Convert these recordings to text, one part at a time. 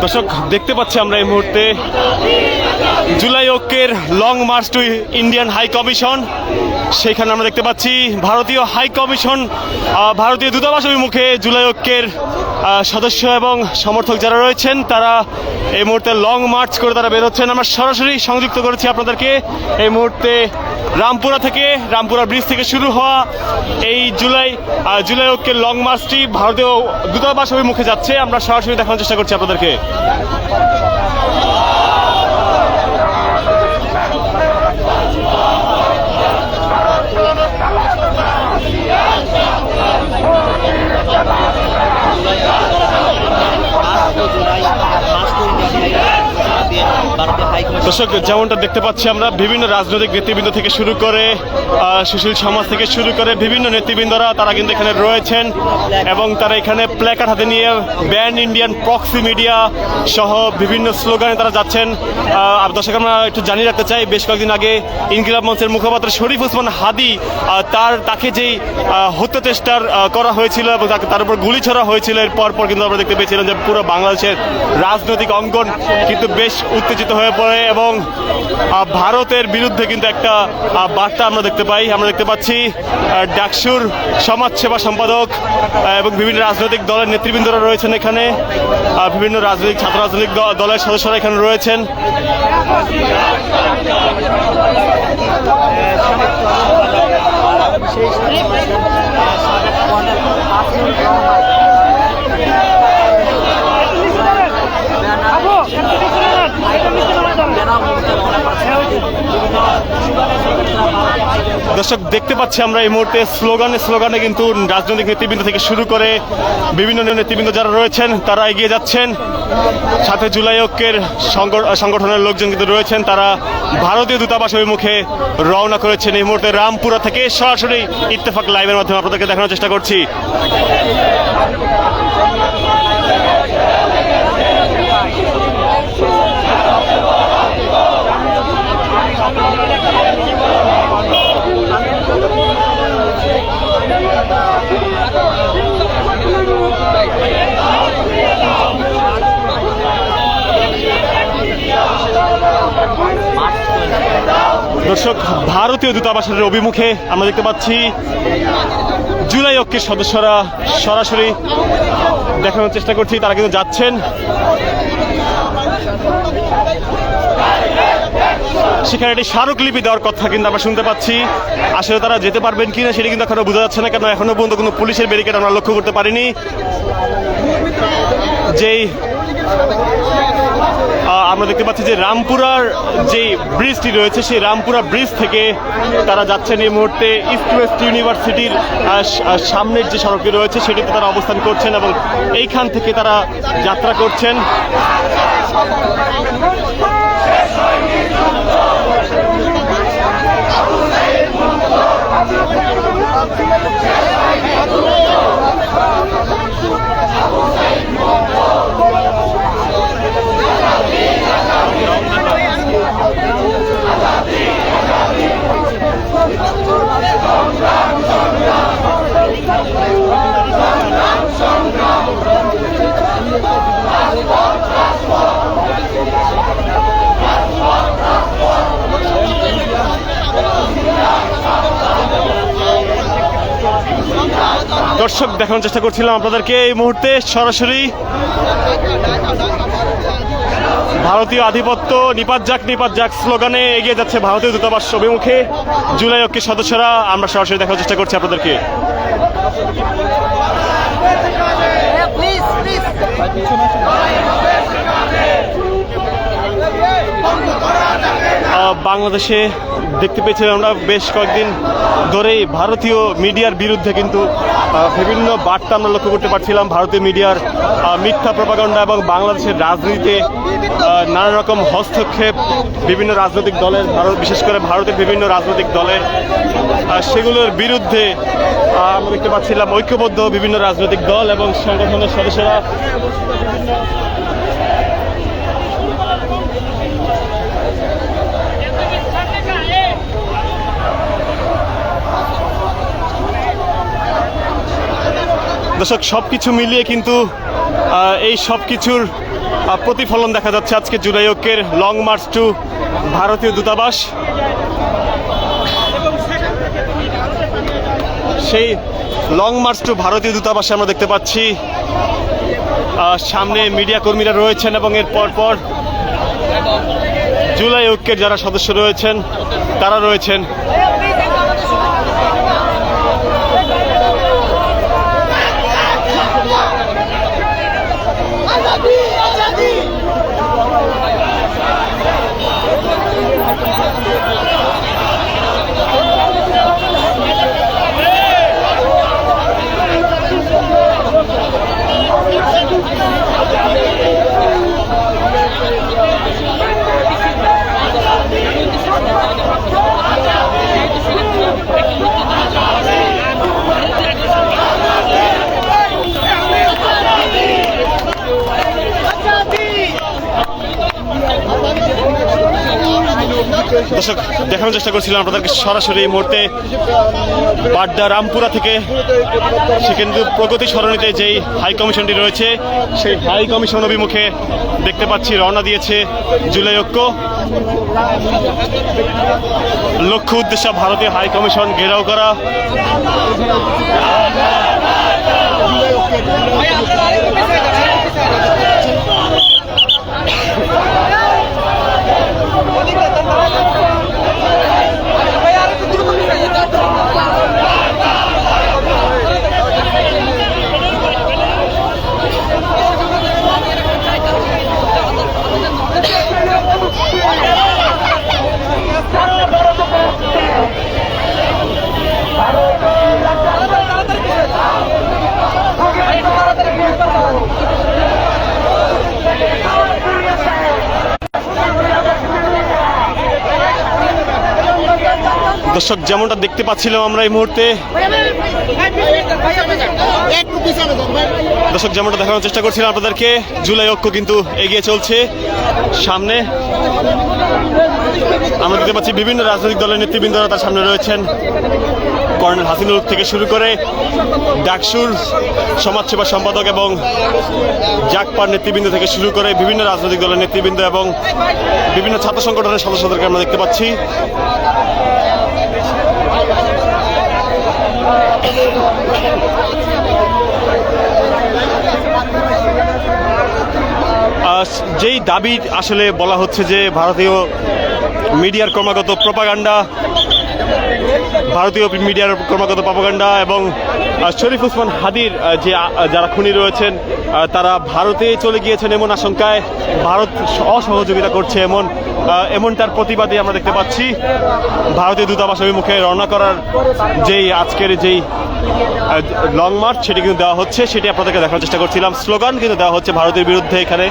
দর্শক দেখতে পাচ্ছি আমরা এই মুহূর্তে জুলাই ঐক্যের long march to Indian high commission. সেখানে আমরা দেখতে পাচ্ছি ভারতীয় হাই কমিশন, ভারতীয় দূতাবাস অভিমুখে জুলাই ঐক্যের সদস্য এবং সমর্থক যারা রয়েছেন তারা এই মুহূর্তে লং মার্চ করে তারা বেরোচ্ছেন। আমরা সরাসরি সংযুক্ত করেছি আপনাদেরকে এই মুহূর্তে রামপুরা থেকে, রামপুরা ব্রিজ থেকে শুরু হওয়া এই জুলাই ঐক্যের লং মার্চটি ভারতীয় দূতাবাস অভিমুখে যাচ্ছে। আমরা সরাসরি দেখানোর চেষ্টা করছি আপনাদেরকে। দর্শক যেমনটা দেখতে পাচ্ছি আমরা বিভিন্ন রাজনৈতিক নেতৃবৃন্দ থেকে শুরু করে সুশীল সমাজ থেকে শুরু করে বিভিন্ন নেতৃবৃন্দরা তারা কিন্তু এখানে রয়েছেন এবং তারা এখানে প্ল্যাকার্ড হাতে নিয়ে ব্যান ইন্ডিয়ান প্রক্সি মিডিয়া সহ বিভিন্ন স্লোগানে তারা যাচ্ছেন। দর্শক আমরা একটু জানিয়ে রাখতে চাই, বেশ কয়েকদিন আগে ইনকিলাব মঞ্চের মুখপাত্র শরীফ ওসমান হাদি তাকে যেই হত্যা চেষ্টার করা হয়েছিল এবং তার উপর গুলি ছড়া হয়েছিল, এর পর কিন্তু আমরা দেখতে পেয়েছিলাম যে পুরো বাংলাদেশের রাজনৈতিক অঙ্গন কিন্তু বেশ উত্তেজিত হয়ে পড়ে এবং ভারতের বিরুদ্ধে কিন্তু একটা বার্তা আমরা দেখতে পাই। আমরা দেখতে পাচ্ছি ডাকসুর সমাজসেবা সম্পাদক এবং বিভিন্ন রাজনৈতিক দলের নেতৃবৃন্দরা রয়েছেন এখানে, বিভিন্ন রাজনৈতিক ছাত্র রাজনৈতিক দলের সদস্যরা এখানে রয়েছেন। দর্শক দেখতে পাচ্ছি আমরা এই মুহূর্তে স্লোগানে কিন্তু রাজনৈতিক নেতৃবৃন্দ থেকে শুরু করে বিভিন্ন নেতৃবৃন্দ যারা রয়েছেন তারা এগিয়ে যাচ্ছেন। সাথে জুলাই ঐক্যের সংগঠনের লোকজন কিন্তু রয়েছেন, তারা ভারতীয় দূতাবাস অভিমুখে রওনা করেছেন। এই মুহূর্তে রামপুরা থেকে সরাসরি ইত্তেফাক লাইভের মাধ্যমে আপনাদেরকে দেখানোর চেষ্টা করছি। দর্শক ভারতীয় দূতাবাসের অভিমুখে আমরা দেখতে পাচ্ছি জুলাই ঐক্যের সদস্যরা সরাসরি দেখানোর চেষ্টা করছি, তারা কিন্তু যাচ্ছেন। সেখানে একটি স্মারকলিপি দেওয়ার কথা কিন্তু আমরা শুনতে পাচ্ছি। আসলে তারা যেতে পারবেন কিনা সেটা কিন্তু এখনো বোঝা যাচ্ছে না, কেন এখনো পর্যন্ত কোনো পুলিশের ব্যারিকেড আমরা লক্ষ্য করতে পারিনি। যেই আমরা দেখতে পাচ্ছি যে রামপুরার যে ব্রিজটি রয়েছে সেই রামপুরা ব্রিজ থেকে তারা যাচ্ছেন এই মুহূর্তে ইস্ট ওয়েস্ট ইউনিভার্সিটির সামনের যে সড়কটি রয়েছে সেটিতে তারা অবস্থান করছেন এবং এইখান থেকে তারা যাত্রা করছেন। দর্শক দেখানোর চেষ্টা করছিলাম আপনাদেরকে এই মুহূর্তে সরাসরি ভারতীয় আধিপত্য নিপাত যাক স্লোগানে এগিয়ে যাচ্ছে ভারতীয় দূতাবাস অভিমুখে জুলাই ঐক্যের সদস্যরা। আমরা সরাসরি দেখানোর চেষ্টা করছি আপনাদেরকে। বাংলাদেশে দেখতে পেয়েছি আমরা বেশ কয়েকদিন ধরেই ভারতীয় মিডিয়ার বিরুদ্ধে কিন্তু বিভিন্ন বার্তা আমরা লক্ষ্য করতে পারছিলাম। ভারতীয় মিডিয়ার মিথ্যা প্রপাগান্ডা এবং বাংলাদেশের রাজনীতিতে নানা রকম হস্তক্ষেপ বিভিন্ন রাজনৈতিক দলের, বিশেষ করে ভারতের বিভিন্ন রাজনৈতিক দলের, সেগুলোর বিরুদ্ধে আমরা দেখতে পাচ্ছিলাম ঐক্যবদ্ধ বিভিন্ন রাজনৈতিক দল এবং সংগঠনের সদস্যরা। দর্শক সবকিছু মিলিয়ে কিন্তু এই সব কিছুর প্রতিফলন দেখা যাচ্ছে আজকে জুলাই ঐক্যের লং মার্চ টু ভারতীয় দূতাবাস। সেই লং মার্চ টু ভারতীয় দূতাবাসে আমরা দেখতে পাচ্ছি সামনে মিডিয়া কর্মীরা রয়েছেন এবং এর পর জুলাই ঐক্যের যারা সদস্য রয়েছেন তারা রয়েছেন। দর্শক দেখানোর চেষ্টা করছিলাম আপনাদেরকে সরাসরি এই মুহূর্তে বাড্ডা রামপুরা থেকে সেখানে প্রগতি সরণিতে যেই হাই কমিশনটি রয়েছে সেই হাই কমিশন অভিমুখে দেখতে পাচ্ছি রওনা দিয়েছে জুলাই ঐক্য। লক্ষ্য উদ্দেশ্য ভারতীয় হাই কমিশন ঘেরাও করা। দর্শক যেমনটা দেখতে পাচ্ছিলাম আমরা এই মুহূর্তে, দর্শক যেমনটা দেখানোর চেষ্টা করছিলাম আপনাদেরকে, জুলাই ঐক্য কিন্তু এগিয়ে চলছে সামনে। আমরা দেখতে পাচ্ছি বিভিন্ন রাজনৈতিক দলের নেতৃবৃন্দরা তার সামনে রয়েছেন। কর্নেল হাসিনুল থেকে শুরু করে ডাকসুর সমাজসেবা সম্পাদক এবং জাকপার নেতৃবৃন্দ থেকে শুরু করে বিভিন্ন রাজনৈতিক দলের নেতৃবৃন্দ এবং বিভিন্ন ছাত্র সংগঠনের সদস্যদেরকে আমরা দেখতে পাচ্ছি। যেই দাবি আসলে বলা হচ্ছে যে ভারতীয় মিডিয়ার ক্রমাগত প্রপাগান্ডা, ভারতীয় মিডিয়ার ক্রমাগত প্রপাগান্ডা এবং শরীফ ওসমান হাদির যে যারা খুনি রয়েছেন তারা ভারতে চলে গিয়েছেন এমন আশঙ্কায় ভারত অসহযোগিতা করছে এমনটার প্রতিবাদে আমরা দেখতে পাচ্ছি ভারতীয় দূতাবাস অভিমুখে রওনা করার যেই আজকের যেই লং মার্চ সেটি কিন্তু দেওয়া হচ্ছে, সেটি আপনাদেরকে দেখার চেষ্টা করছিলাম। স্লোগান কিন্তু দেওয়া হচ্ছে ভারতের বিরুদ্ধে এখানে।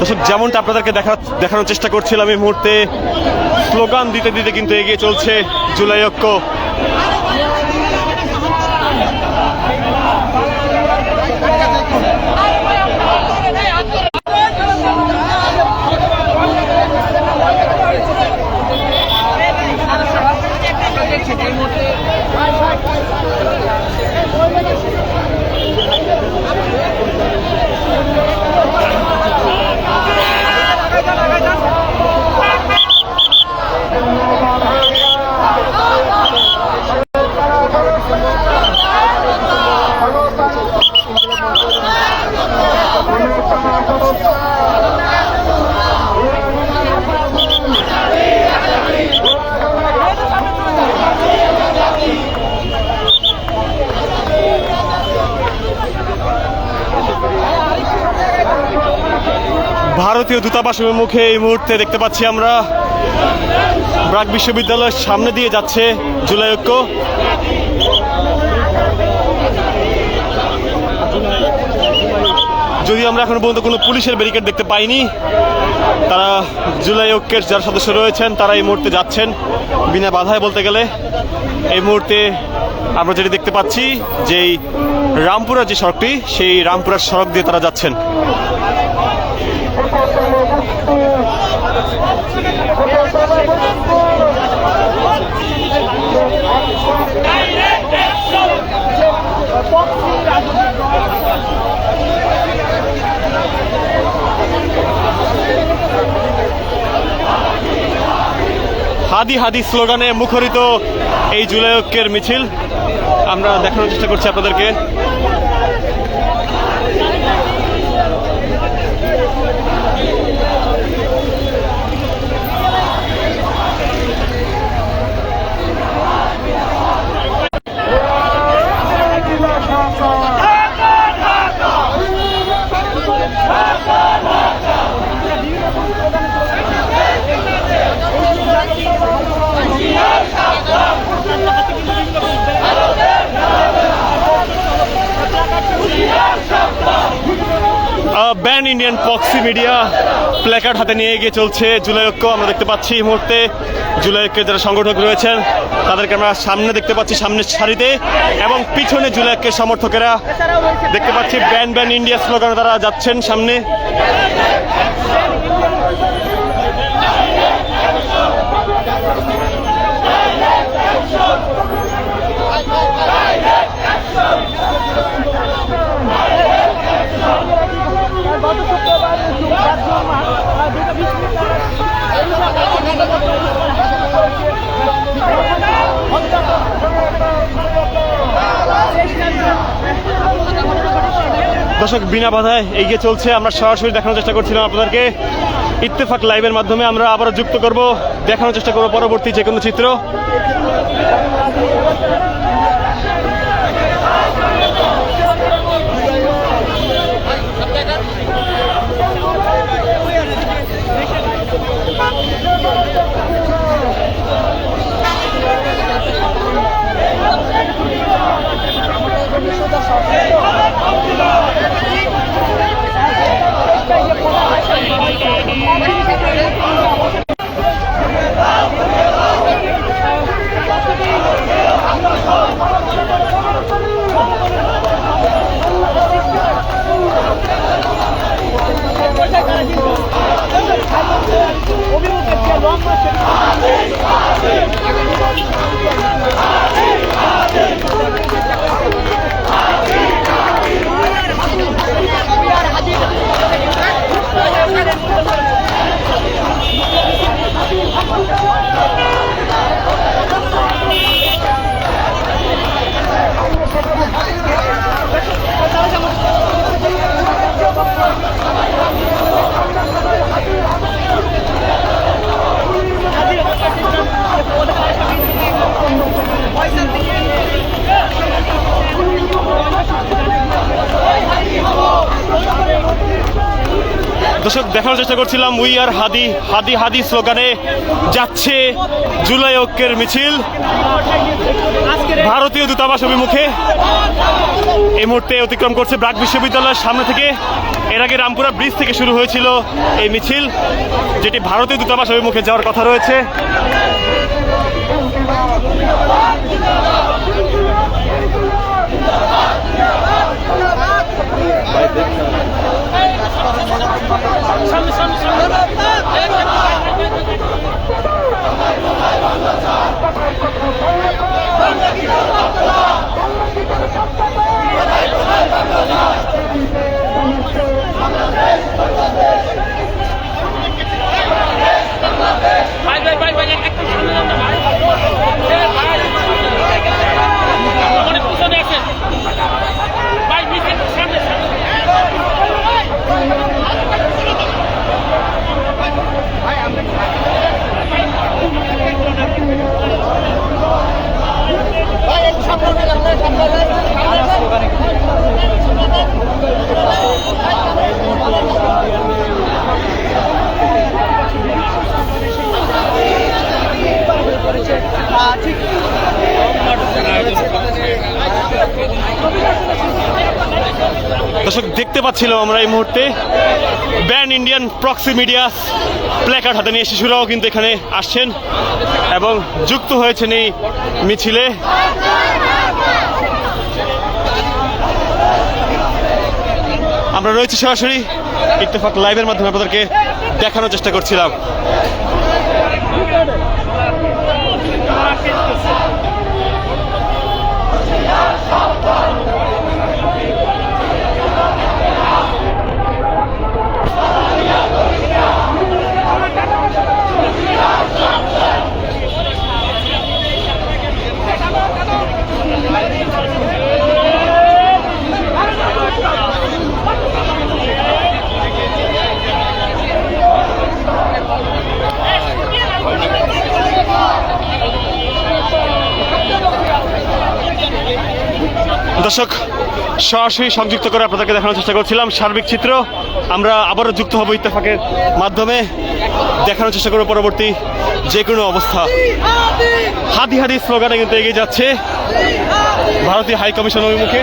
দর্শক যেমনটা আপনাদেরকে দেখানোর চেষ্টা করছিলাম এই মুহূর্তে স্লোগান দিতে দিতে কিন্তু এগিয়ে চলছে জুলাই ঐক্য। ভারতীয় দূতাবাস অভিমুখে এই মুহূর্তে দেখতে পাচ্ছি আমরা ব্রাক বিশ্ববিদ্যালয়ের সামনে দিয়ে যাচ্ছে জুলাই ঐক্য। যদি আমরা এখন পর্যন্ত কোনো পুলিশের ব্যারিকেড দেখতে পাইনি, তারা জুলাই ঐক্যের যারা সদস্য রয়েছেন তারা এই মুহূর্তে যাচ্ছেন বিনা বাধায় বলতে গেলে। এই মুহূর্তে আমরা যেটি দেখতে পাচ্ছি যে রামপুরা যে সড়কটি, সেই রামপুরার সড়ক দিয়ে তারা যাচ্ছেন। হাদি হাদি স্লোগানে মুখরিত এই জুলাই ঐক্যের মিছিল আমরা দেখানোর চেষ্টা করছি আপনাদেরকে। ব্যান ইন্ডিয়ান পক্সি মিডিয়া প্ল্যাকার্ড হাতে নিয়ে এগিয়ে চলছে জুলাই ঐক্য। আমরা দেখতে পাচ্ছি এই মুহূর্তে জুলাই ঐক্যের যারা সংগঠক রয়েছেন তাদেরকে আমরা সামনে দেখতে পাচ্ছি, সামনের সারিতে, এবং পিছনে জুলাই ঐক্যের সমর্থকেরা দেখতে পাচ্ছি ব্যান ব্যান ইন্ডিয়া স্লোগানে তারা যাচ্ছেন সামনে। দর্শক বিনা বাধায় এগিয়ে চলছে। আমরা সরাসরি দেখানোর চেষ্টা করছিলাম আপনাদেরকে, ইত্তেফাক লাইভের মাধ্যমে আমরা আবারও যুক্ত করব, দেখানোর চেষ্টা করব পরবর্তী যে কোনো চিত্র। দর্শক দেখানোর চেষ্টা করছিলাম উই আর হাদি, হাদি হাদি স্লোগানে যাচ্ছে জুলাই ঐক্যের মিছিল ভারতীয় দূতাবাস অভিমুখে। এই মুহূর্তে অতিক্রম করছে ব্রাক বিশ্ববিদ্যালয়ের সামনে থেকে। এর আগে রামপুরা ব্রিজ থেকে শুরু হয়েছিল এই মিছিল, যেটি ভারতীয় দূতাবাস অভিমুখে যাওয়ার কথা রয়েছে। দেখতে পাচ্ছিলাম আমরা এই মুহূর্তে ban Indian proxy media's placard হাতে নিয়ে শিশুরাও কিন্তু এখানে আসছেন এবং যুক্ত হয়েছেন এই মিছিলে। আমরা রয়েছি সরাসরি ইত্তেফাক লাইভের মাধ্যমে আপনাদেরকে দেখানোর চেষ্টা করছিলাম। দর্শক, সরাসরি সংযুক্ত করে আপনাদেরকে দেখানোর চেষ্টা করছিলাম সার্বিক চিত্র। আমরা আবারও যুক্ত হব ইত্তেফাকের মাধ্যমে, দেখানোর চেষ্টা করব পরবর্তী যে কোনো অবস্থা। হাদি হাদি স্লোগানে কিন্তু এগিয়ে যাচ্ছে ভারতীয় হাই কমিশন অভিমুখে।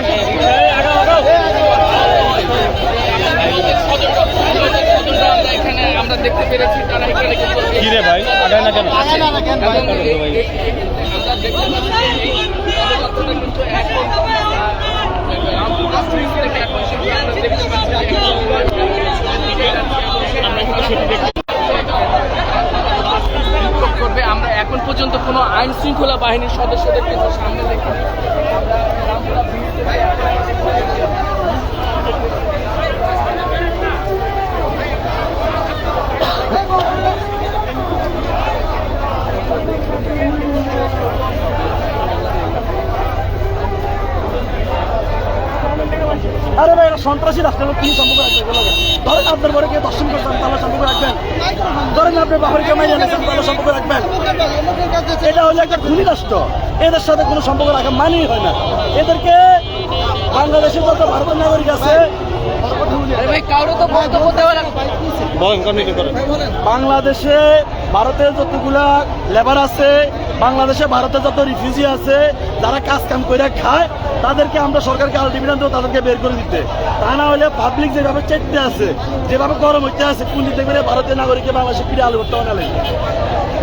আমরা দেখতে পেরেছি তারা এখানে কি রে ভাই, আগায় না কেন? করবে। আমরা এখন পর্যন্ত কোনো আইন শৃঙ্খলা বাহিনীর সদস্যদের কিন্তু সামনে দেখি। আরে ভাই, এটা সন্ত্রাসী রাষ্ট্রের কি সম্পর্ক রাখবে? ধরেন আপনার ঘরে কেউ দর্শন করছেন, তাহলে সম্পর্ক রাখবেন? ধরেন আপনি বাহিরকে মাইরে এনেছেন, তাহলে সম্পর্ক রাখবেন? এটা হলো একটা খুনি রাষ্ট্র, এদের সাথে কোনো সম্পর্ক রাখা মানেই হয় না। এদেরকে বাংলাদেশের যত ভারতের নাগরিক আছে, বাংলাদেশে ভারতের যতগুলা লেবার আছে, বাংলাদেশে ভারতের যত রিফিউজি আছে, যারা কাজ কাম করে খায়, তাদেরকে আমরা সরকারকে আলটিমেটাম দেবো তাদেরকে বের করে দিতে। তা না হলে পাবলিক যেভাবে চেটতে আছে, যেভাবে গরম হইতে আছে, পুলিশ দেখবে ভারতীয় নাগরিককে বাংলাদেশে ফিরে আলু করতে হবে না।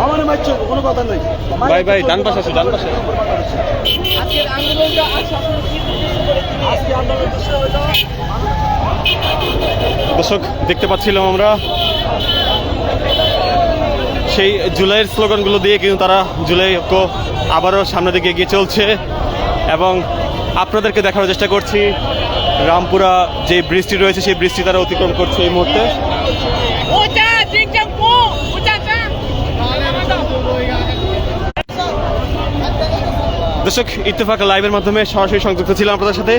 আমার মাইছ কোনো কথা নেই ভাই। ভাই ডান পাশে আছে, ডান পাশে। আজকের আন্দোলনটা আজকে আন্দোলন দর্শক, দেখতে পাচ্ছিলাম আমরা সেই জুলাইয়ের স্লোগানগুলো দিয়ে কিন্তু তারা জুলাই ঐক্য আবারও সামনের দিকে এগিয়ে চলছে এবং আপনাদেরকে দেখানোর চেষ্টা করছি রামপুরা যে ব্রিজটি রয়েছে সেই ব্রিজটি তারা অতিক্রম করছে এই মুহূর্তে। দর্শক, ইত্তেফাক লাইভের মাধ্যমে সরাসরি সংযুক্ত ছিলাম আপনাদের সাথে,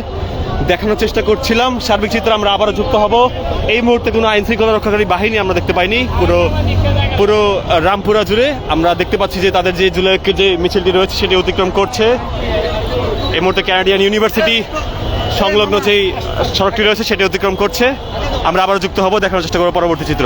দেখানোর চেষ্টা করছিলাম সার্বিক চিত্র। আমরা আবারও যুক্ত হব। এই মুহূর্তে কোনো আইন শৃঙ্খলা রক্ষাকারী বাহিনী আমরা দেখতে পাইনি পুরো রামপুরা জুড়ে। আমরা দেখতে পাচ্ছি যে তাদের যে জুলাইয়ের যে মিছিলটি রয়েছে সেটি অতিক্রম করছে। এই মুহূর্তে ক্যানাডিয়ান ইউনিভার্সিটি সংলগ্ন যেই সড়কটি রয়েছে সেটি অতিক্রম করছে। আমরা আবারও যুক্ত হব, দেখানোর চেষ্টা করবো পরবর্তী চিত্র।